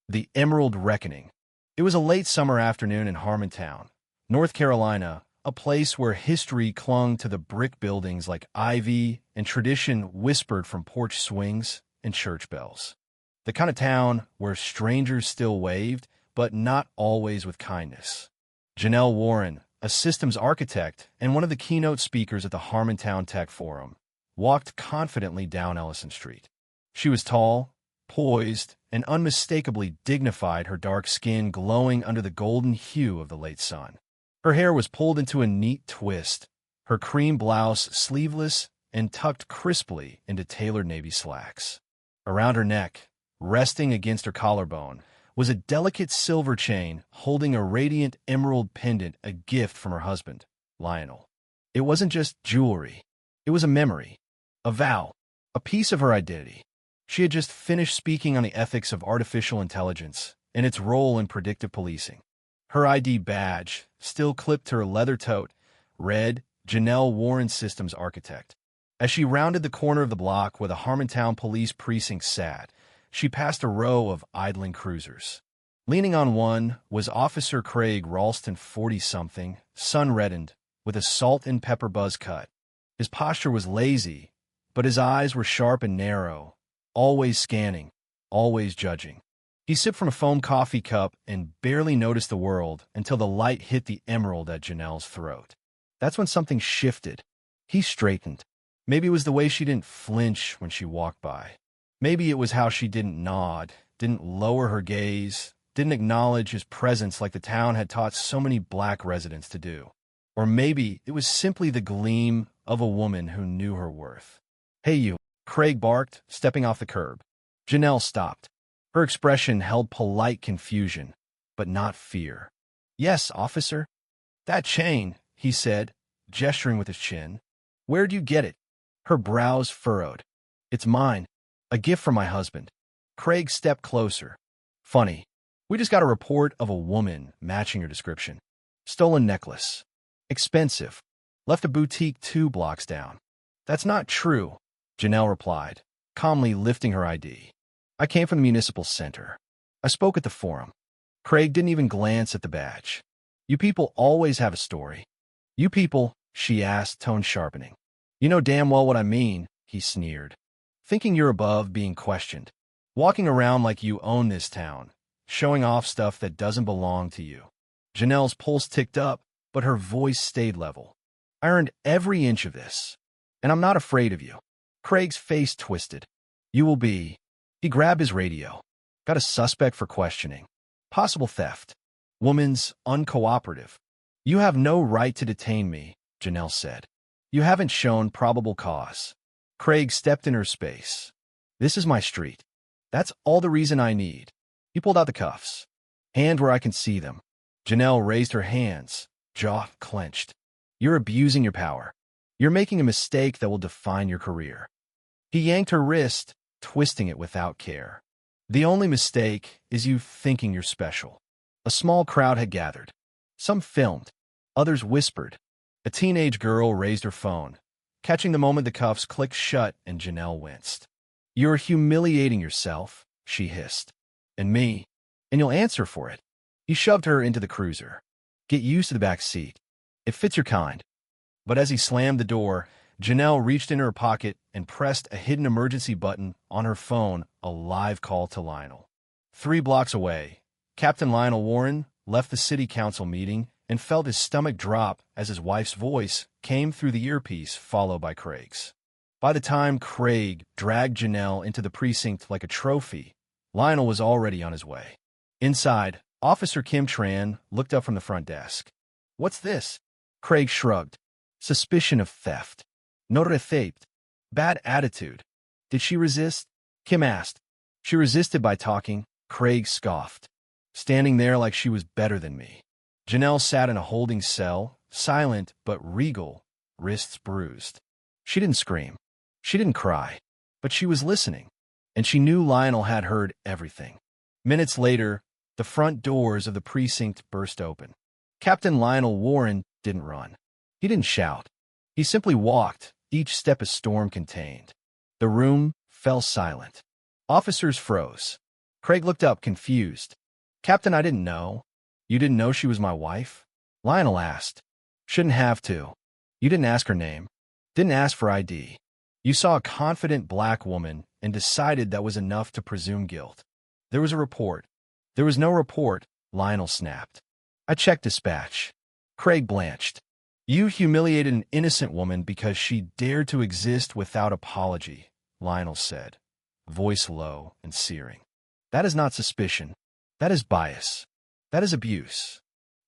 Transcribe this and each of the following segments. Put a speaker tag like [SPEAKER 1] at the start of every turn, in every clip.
[SPEAKER 1] The Emerald Reckoning. It was a late summer afternoon in Harmontown, North Carolina, a place where history clung to the brick buildings like ivy and tradition whispered from porch swings and church bells. The kind of town where strangers still waved, but not always with kindness. Janelle Warren, a systems architect and one of the keynote speakers at the Harmontown Tech Forum, walked confidently down Ellison Street. She was tall, poised, and unmistakably dignified, her dark skin glowing under the golden hue of the late sun. Her hair was pulled into a neat twist, her cream blouse sleeveless and tucked crisply into tailored navy slacks. Around her neck, resting against her collarbone, was a delicate silver chain holding a radiant emerald pendant, a gift from her husband, Lionel. It wasn't just jewelry. It was a memory, a vow, a piece of her identity. She had just finished speaking on the ethics of artificial intelligence and its role in predictive policing. Her ID badge, still clipped to her leather tote, read Janelle Warren Systems Architect. As she rounded the corner of the block where the Harmontown Police Precinct sat, she passed a row of idling cruisers. Leaning on one was Officer Craig Ralston, 40-something, sun-reddened, with a salt and pepper buzz cut. His posture was lazy, but his eyes were sharp and narrow, always scanning, always judging. He sipped from a foam coffee cup and barely noticed the world until the light hit the emerald at Janelle's throat. That's when something shifted. He straightened. Maybe it was the way she didn't flinch when she walked by. Maybe it was how she didn't nod, didn't lower her gaze, didn't acknowledge his presence like the town had taught so many black residents to do. Or maybe it was simply the gleam of a woman who knew her worth. "Hey you," Craig barked, stepping off the curb. Janelle stopped. Her expression held polite confusion, but not fear. "Yes, officer." "That chain," he said, gesturing with his chin. "Where'd you get it?" Her brows furrowed. "It's mine. A gift from my husband." Craig stepped closer. "Funny. We just got a report of a woman matching your description. Stolen necklace. Expensive. Left a boutique 2 blocks down." "That's not true," Janelle replied, calmly lifting her ID. "I came from the municipal center. I spoke at the forum." Craig didn't even glance at the badge. "You people always have a story." "You people?" she asked, tone sharpening. "You know damn well what I mean," he sneered. "Thinking you're above being questioned. Walking around like you own this town, showing off stuff that doesn't belong to you." Janelle's pulse ticked up, but her voice stayed level. "I earned every inch of this, and I'm not afraid of you." Craig's face twisted. "You will be." He grabbed his radio. "Got a suspect for questioning. Possible theft. Woman's uncooperative." "You have no right to detain me," Janelle said. "You haven't shown probable cause." Craig stepped in her space. "This is my street. That's all the reason I need." He pulled out the cuffs. "Hand where I can see them." Janelle raised her hands, jaw clenched. "You're abusing your power. You're making a mistake that will define your career." He yanked her wrist, twisting it without care. "The only mistake is you thinking you're special." A small crowd had gathered. Some filmed. Others whispered. A teenage girl raised her phone, catching the moment the cuffs clicked shut, and Janelle winced. "You're humiliating yourself," she hissed. "And me. And you'll answer for it." He shoved her into the cruiser. "Get used to the back seat. It fits your kind." But as he slammed the door, Janelle reached into her pocket and pressed a hidden emergency button on her phone, a live call to Lionel. 3 blocks away, Captain Lionel Warren left the city council meeting and felt his stomach drop as his wife's voice came through the earpiece, followed by Craig's. By the time Craig dragged Janelle into the precinct like a trophy, Lionel was already on his way. Inside, Officer Kim Tran looked up from the front desk. "What's this?" Craig shrugged. "Suspicion of theft. No receipt. Bad attitude." "Did she resist?" Kim asked. "She resisted by talking," Craig scoffed. "Standing there like she was better than me." Janelle sat in a holding cell, silent but regal, wrists bruised. She didn't scream. She didn't cry. But she was listening, and she knew Lionel had heard everything. Minutes later, the front doors of the precinct burst open. Captain Lionel Warren didn't run. He didn't shout. He simply walked, each step a storm contained. The room fell silent. Officers froze. Craig looked up, confused. Captain, I didn't know. You didn't know she was my wife? Lionel asked. Shouldn't have to. You didn't ask her name. Didn't ask for ID. You saw a confident black woman and decided that was enough to presume guilt. There was a report. There was no report, Lionel snapped. I checked dispatch. Craig blanched. You humiliated an innocent woman because she dared to exist without apology, Lionel said, voice low and searing. That is not suspicion. That is bias. That is abuse.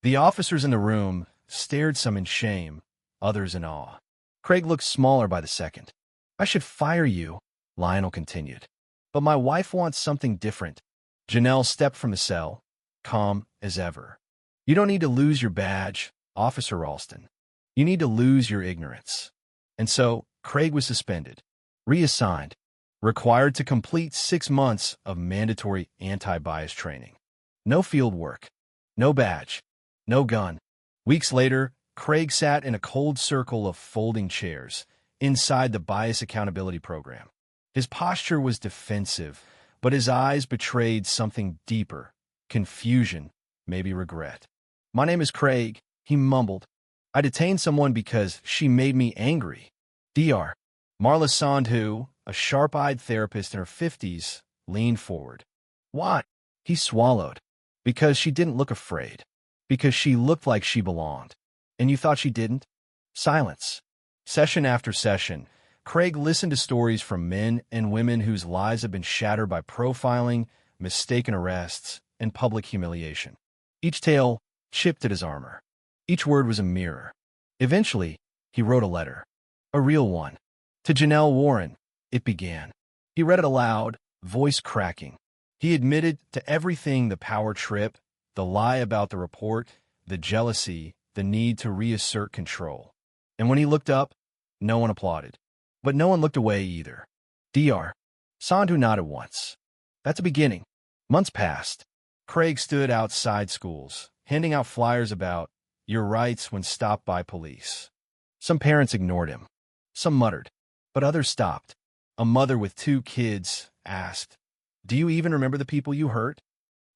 [SPEAKER 1] The officers in the room stared, some in shame, others in awe. Craig looked smaller by the second. I should fire you, Lionel continued. But my wife wants something different. Janelle stepped from the cell, calm as ever. You don't need to lose your badge, Officer Ralston. You need to lose your ignorance. And so, Craig was suspended, reassigned, required to complete 6 months of mandatory anti-bias training. No field work, no badge, no gun. Weeks later, Craig sat in a cold circle of folding chairs inside the Bias Accountability Program. His posture was defensive, but his eyes betrayed something deeper, confusion, maybe regret. My name is Craig, he mumbled. I detained someone because she made me angry. Dr. Marla Sandhu, a sharp-eyed therapist in her 50s, leaned forward. Why? He swallowed. Because she didn't look afraid. Because she looked like she belonged. And you thought she didn't? Silence. Session after session, Craig listened to stories from men and women whose lives had been shattered by profiling, mistaken arrests, and public humiliation. Each tale chipped at his armor. Each word was a mirror. Eventually, he wrote a letter. A real one. To Janelle Warren, it began. He read it aloud, voice cracking. He admitted to everything: the power trip, the lie about the report, the jealousy, the need to reassert control. And when he looked up, no one applauded. But no one looked away either. Dr. Sandhu nodded once. That's a beginning. Months passed. Craig stood outside schools, handing out flyers about your rights when stopped by police. Some parents ignored him. Some muttered, but others stopped. A mother with 2 kids asked, Do you even remember the people you hurt?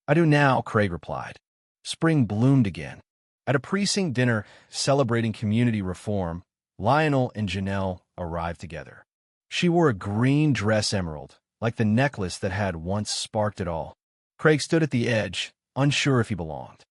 [SPEAKER 1] I do now, Craig replied. Spring bloomed again. At a precinct dinner celebrating community reform, Lionel and Janelle arrived together. She wore a green dress emerald, like the necklace that had once sparked it all. Craig stood at the edge, unsure if he belonged.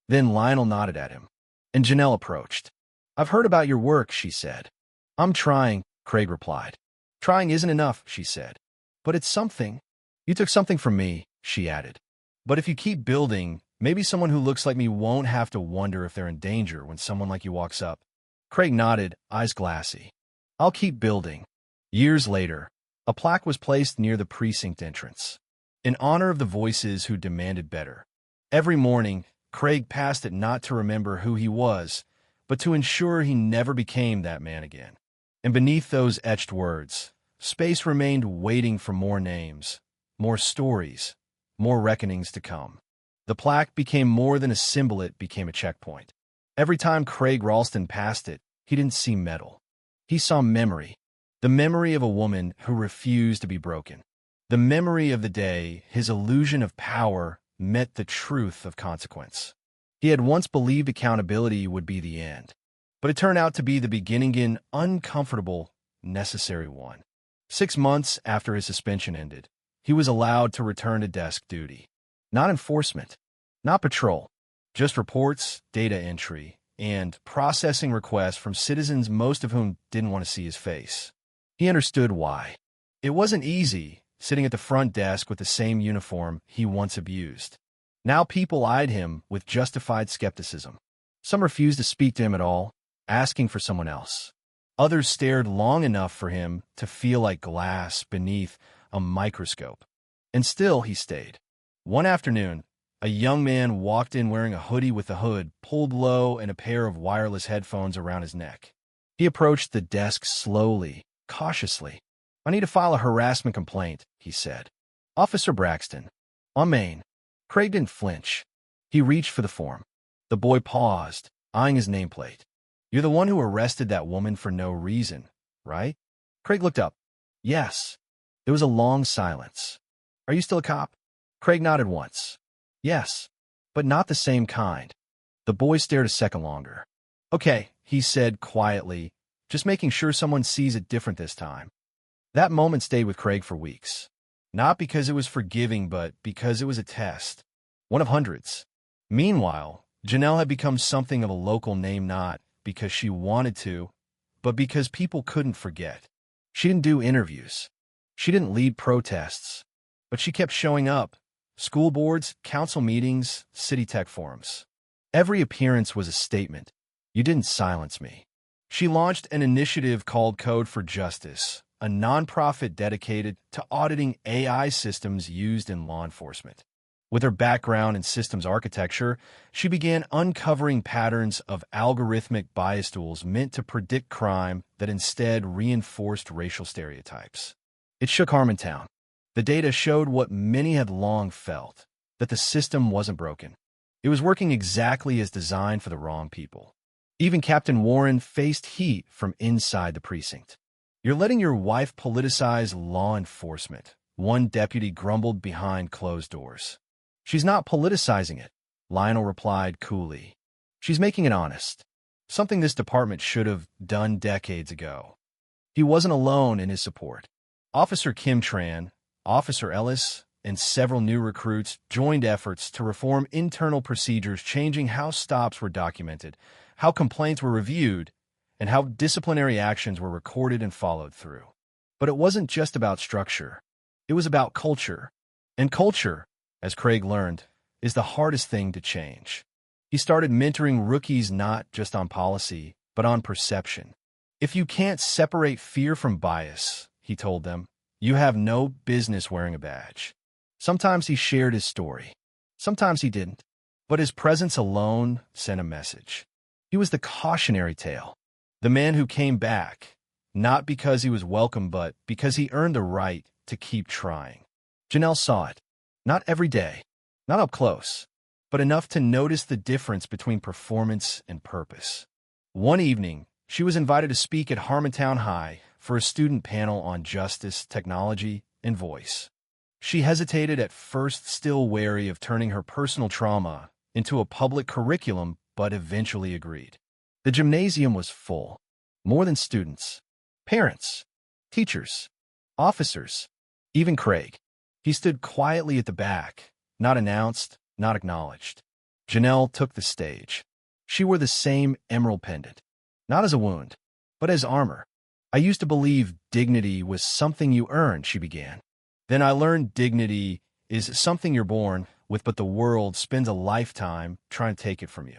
[SPEAKER 1] Then Lionel nodded at him, and Janelle approached. I've heard about your work, she said. I'm trying, Craig replied. Trying isn't enough, she said. But it's something. You took something from me, she added. But if you keep building, maybe someone who looks like me won't have to wonder if they're in danger when someone like you walks up. Craig nodded, eyes glassy. I'll keep building. Years later, a plaque was placed near the precinct entrance, in honor of the voices who demanded better. Every morning, Craig passed it not to remember who he was, but to ensure he never became that man again. And beneath those etched words, space remained waiting for more names, more stories, more reckonings to come. The plaque became more than a symbol, it became a checkpoint. Every time Craig Ralston passed it, he didn't see metal. He saw memory. The memory of a woman who refused to be broken. The memory of the day his illusion of power met the truth of consequence. He had once believed accountability would be the end, but it turned out to be the beginning, an uncomfortable, necessary one. 6 months after his suspension ended, he was allowed to return to desk duty. Not enforcement, not patrol, just reports, data entry, and processing requests from citizens, most of whom didn't want to see his face. He understood why. It wasn't easy, sitting at the front desk with the same uniform he once abused. Now people eyed him with justified skepticism. Some refused to speak to him at all, asking for someone else. Others stared long enough for him to feel like glass beneath a microscope. And still he stayed. One afternoon, a young man walked in wearing a hoodie with the hood pulled low and a pair of wireless headphones around his neck. He approached the desk slowly, cautiously. I need to file a harassment complaint, he said. Officer Braxton. On Main. Craig didn't flinch. He reached for the form. The boy paused, eyeing his nameplate. You're the one who arrested that woman for no reason, right? Craig looked up. Yes. There was a long silence. Are you still a cop? Craig nodded once. Yes, but not the same kind. The boy stared a second longer. Okay, he said quietly, just making sure someone sees it different this time. That moment stayed with Craig for weeks. Not because it was forgiving, but because it was a test. One of hundreds. Meanwhile, Janelle had become something of a local name not because she wanted to, but because people couldn't forget. She didn't do interviews. She didn't lead protests. But she kept showing up. School boards, council meetings, city tech forums. Every appearance was a statement. You didn't silence me. She launched an initiative called Code for Justice, a nonprofit dedicated to auditing AI systems used in law enforcement. With her background in systems architecture, she began uncovering patterns of algorithmic bias tools meant to predict crime that instead reinforced racial stereotypes. It shook Harmontown. The data showed what many had long felt, that the system wasn't broken. It was working exactly as designed for the wrong people. Even Captain Warren faced heat from inside the precinct. You're letting your wife politicize law enforcement, one deputy grumbled behind closed doors. She's not politicizing it, Lionel replied coolly. She's making it honest, something this department should have done decades ago. He wasn't alone in his support. Officer Kim Tran, Officer Ellis, and several new recruits joined efforts to reform internal procedures, changing how stops were documented, how complaints were reviewed, and how disciplinary actions were recorded and followed through. But it wasn't just about structure. It was about culture. And culture, as Craig learned, is the hardest thing to change. He started mentoring rookies not just on policy, but on perception. If you can't separate fear from bias, he told them, you have no business wearing a badge. Sometimes he shared his story. Sometimes he didn't. But his presence alone sent a message. He was the cautionary tale. The man who came back, not because he was welcome, but because he earned the right to keep trying. Janelle saw it. Not every day, not up close, but enough to notice the difference between performance and purpose. One evening, she was invited to speak at Harmontown High for a student panel on justice, technology, and voice. She hesitated at first, still wary of turning her personal trauma into a public curriculum, but eventually agreed. The gymnasium was full. More than students. Parents. Teachers. Officers. Even Craig. He stood quietly at the back, not announced, not acknowledged. Janelle took the stage. She wore the same emerald pendant. Not as a wound, but as armor. I used to believe dignity was something you earned, she began. Then I learned dignity is something you're born with, but the world spends a lifetime trying to take it from you.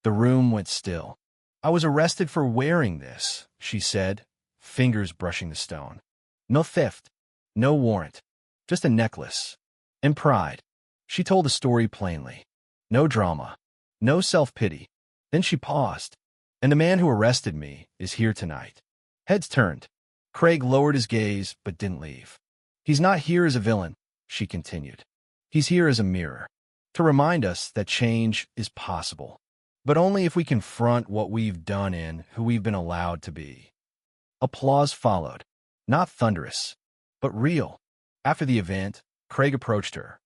[SPEAKER 1] The room went still. I was arrested for wearing this, she said, fingers brushing the stone. No theft, no warrant, just a necklace. And pride. She told the story plainly. No drama, no self-pity. Then she paused. And the man who arrested me is here tonight. Heads turned. Craig lowered his gaze, but didn't leave. He's not here as a villain, she continued. He's here as a mirror, to remind us that change is possible. But only if we confront what we've done and who we've been allowed to be. Applause followed. Not thunderous, but real. After the event, Craig approached her.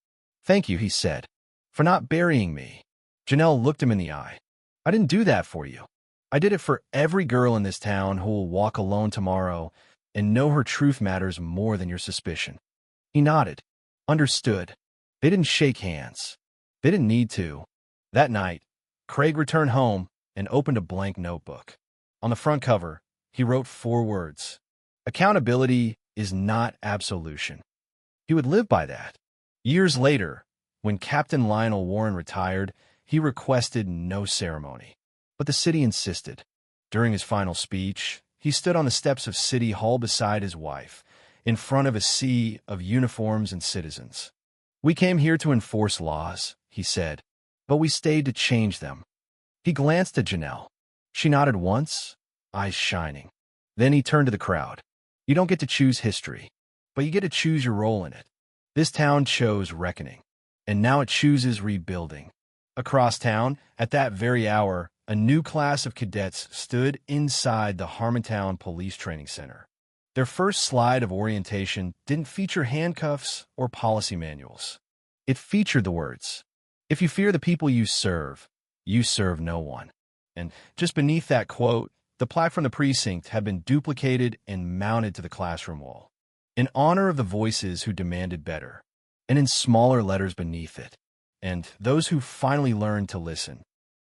[SPEAKER 1] Thank you, he said, for not burying me. Janelle looked him in the eye. I didn't do that for you. I did it for every girl in this town who will walk alone tomorrow and know her truth matters more than your suspicion. He nodded. Understood. They didn't shake hands. They didn't need to. That night, Craig returned home and opened a blank notebook. On the front cover, he wrote 4 words. Accountability is not absolution. He would live by that. Years later, when Captain Lionel Warren retired, he requested no ceremony. But the city insisted. During his final speech, he stood on the steps of City Hall beside his wife, in front of a sea of uniforms and citizens. We came here to enforce laws, he said, but we stayed to change them. He glanced at Janelle. She nodded once, eyes shining. Then he turned to the crowd. You don't get to choose history, but you get to choose your role in it. This town chose reckoning, and now it chooses rebuilding. Across town, at that very hour, a new class of cadets stood inside the Harmontown Police Training Center. Their first slide of orientation didn't feature handcuffs or policy manuals. It featured the words, "If you fear the people you serve no one." And just beneath that quote, the plaque from the precinct had been duplicated and mounted to the classroom wall, in honor of the voices who demanded better, and in smaller letters beneath it, "And those who finally learned to listen."